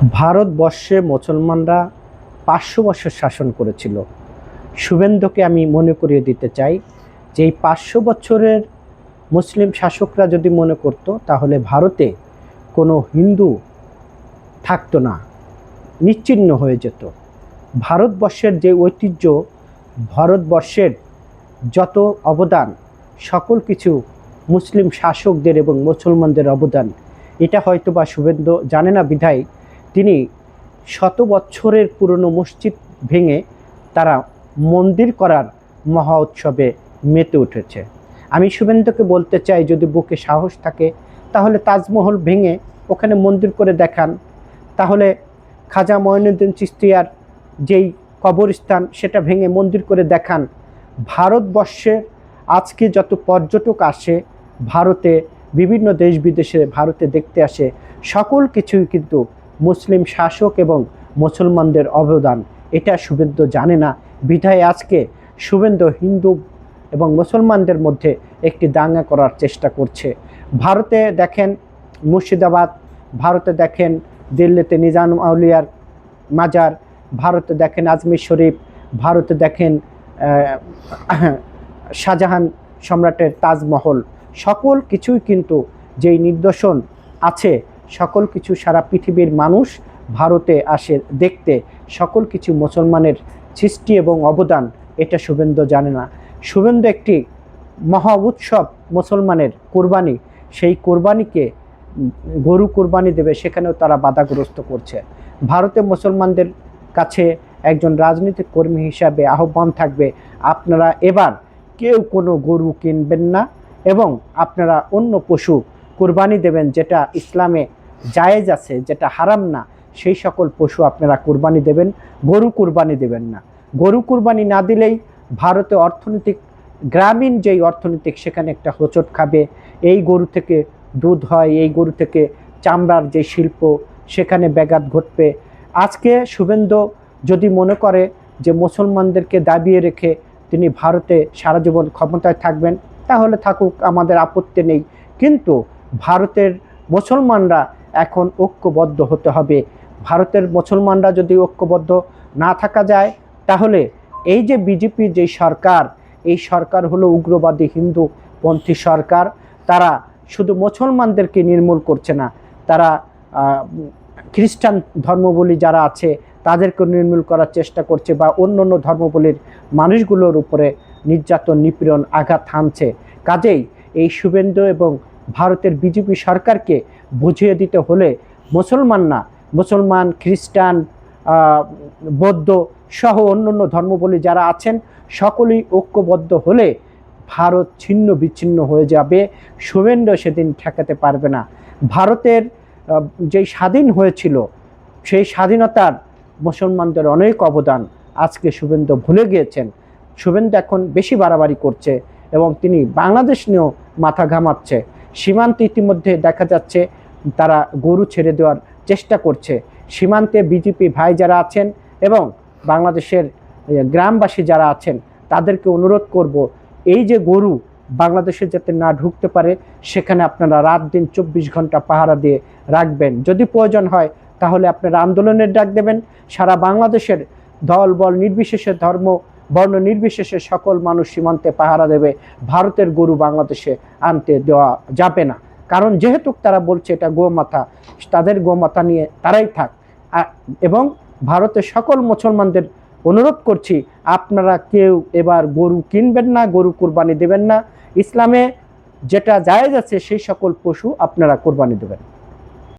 ভারতবর্ষে মুসলমানরা ৫০০ বছর শাসন করেছিল। শুভেন্দুকে আমি মনে করিয়ে দিতে চাই যে এই ৫০০ বছরের মুসলিম শাসকরা যদি মনে করত তাহলে ভারতে কোনো হিন্দু থাকতো না, নিশ্চিহ্ন হয়ে যেত। ভারতবর্ষের যে ঐতিহ্য, ভারতবর্ষের যত অবদান, সকল কিছু মুসলিম শাসকদের এবং মুসলমানদের অবদান। এটা হয়তো বা শুভেন্দু জানে না বিধায় তিনি শত বছরের পুরনো মসজিদ ভেঙে তারা মন্দির করার মহা উৎসবে মেতে উঠেছে। আমি শুভেন্দুকে বলতে চাই, যদি বুকে সাহস থাকে তাহলে তাজমহল ভেঙে ওখানে মন্দির করে দেখান। তাহলে খাজা মঈনুদ্দিন চিশতিয়ার যেই কবরস্থান সেটা ভেঙে মন্দির করে দেখান। ভারতবর্ষে আজকে যত পর্যটক আসে ভারতে, বিভিন্ন দেশ বিদেশে ভারতে দেখতে আসে, সকল কিছুই কিন্তু মুসলিম শাসক এবং মুসলমানদের অবদান। এটা শুভেন্দু জানে না বিধায় আজকে শুভেন্দু হিন্দু এবং মুসলমানদের মধ্যে একটি দাঙ্গা করার চেষ্টা করছে। ভারতে দেখেন মুর্শিদাবাদ, ভারতে দেখেন দিল্লিতে নিজাম আউলিয়ার মাজার, ভারতে দেখেন আজমির শরীফ, ভারতে দেখেন শাহজাহান সম্রাটের তাজমহল। সকল কিছুই কিন্তু যেই নিদর্শন আছে, সকল কিছু সারা পৃথিবীর মানুষ ভারতে আসে দেখতে। সকল কিছু মুসলমানের সৃষ্টি এবং অবদান, এটা শুভেন্দু জানে না। শুভেন্দু একটি মহা উৎসব মুসলমানের কোরবানি, সেই কোরবানিকে গরু কোরবানি দেবে, সেখানেও তারা বাধাগ্রস্ত করছে। ভারতে মুসলমানদের কাছে একজন রাজনৈতিক কর্মী হিসাবে আহ্বান থাকবে, আপনারা এবার কেউ কোনো গরু কিনবেন না এবং আপনারা অন্য পশু কোরবানি দেবেন, যেটা ইসলামে জায়েজ আছে, যেটা হারাম না, সেই সকল পশু আপনারা কোরবানি দেবেন, গরু কোরবানি দেবেন না। গরু কোরবানি না দিলেই ভারতে অর্থনৈতিক, গ্রামীণ যেই অর্থনৈতিক, সেখানে একটা হোঁচট খাবে। এই গরু থেকে দুধ হয়, এই গরু থেকে চামড়ার যে শিল্প, সেখানে ব্যাঘাত ঘটবে। আজকে শুভেন্দু যদি মনে করে যে মুসলমানদেরকে দাবিয়ে রেখে তিনি ভারতে সারা জীবন ক্ষমতায় থাকবেন, তাহলে থাকুক, আমাদের আপত্তি নেই। কিন্তু ভারতের মুসলমানরা এখন ঐক্যবদ্ধ হতে হবে। ভারতের মুসলমানরা যদি ঐক্যবদ্ধ না থাকা যায়, তাহলে এই যে বিজেপি যে সরকার, এই সরকার হলো উগ্রবাদী হিন্দুপন্থী সরকার। তারা শুধু মুসলমানদেরকে নির্মূল করছে না, তারা খ্রিস্টান ধর্মাবলম্বী যারা আছে তাদেরকে নির্মূল করার চেষ্টা করছে, বা অন্য অন্য ধর্মাবলম্বীর মানুষগুলোর উপরে নির্যাতন, নিপীড়ন, আঘাত হানছে। কাজেই এই শুভেন্দু এবং ভারতের বিজেপি সরকারকে বুঝিয়ে দিতে হলে মুসলমান, খ্রিস্টান, বৌদ্ধ সহ অন্যান্য ধর্মাবলম্বী যারা আছেন সকলেই ঐক্যবদ্ধ হলে ভারত ছিন্ন বিচ্ছিন্ন হয়ে যাবে। শুভেন্দু সেদিন ঠেকাতে পারবে না। ভারতের যেই স্বাধীন হয়েছিল, সেই স্বাধীনতার মুসলমানদের অনেক অবদান আজকে শুভেন্দু ভুলে গিয়েছেন। শুভেন্দু এখন বেশি বাড়াবাড়ি করছে এবং তিনি বাংলাদেশ নিয়েও মাথা ঘামাচ্ছে। সীমান্তে ইতিমধ্যে দেখা যাচ্ছে তারা গরু ছেড়ে দেওয়ার চেষ্টা করছে। সীমান্তে বিজেপি ভাই যারা আছেন এবং বাংলাদেশের গ্রামবাসী যারা আছেন, তাদেরকে অনুরোধ করব, এই যে গরু বাংলাদেশে যাতে না ঢুকতে পারে, সেখানে আপনারা রাত দিন 24 ঘন্টা পাহারা দিয়ে রাখবেন। যদি প্রয়োজন হয় তাহলে আপনারা আন্দোলনের ডাক দেবেন। সারা বাংলাদেশের দল বল নির্বিশেষে, ধর্ম বর্ণ নির্বিশেষে সকল মানুষ সীমান্তে পাহারা দেবে। ভারতের গরু বাংলাদেশে আনতে দেওয়া যাবে না। কারণ যেহেতু তারা বলছে এটা গোমাতা, তাদের গোমাতা নিয়ে তারাই থাক। এবং ভারতের সকল মুসলমানদের অনুরোধ করছি, আপনারা কেউ এবার গরু কিনবেন না, গরু কোরবানি দেবেন না। ইসলামে যেটা জায়েজ আছে সেই সকল পশু আপনারা কোরবানি দেবেন।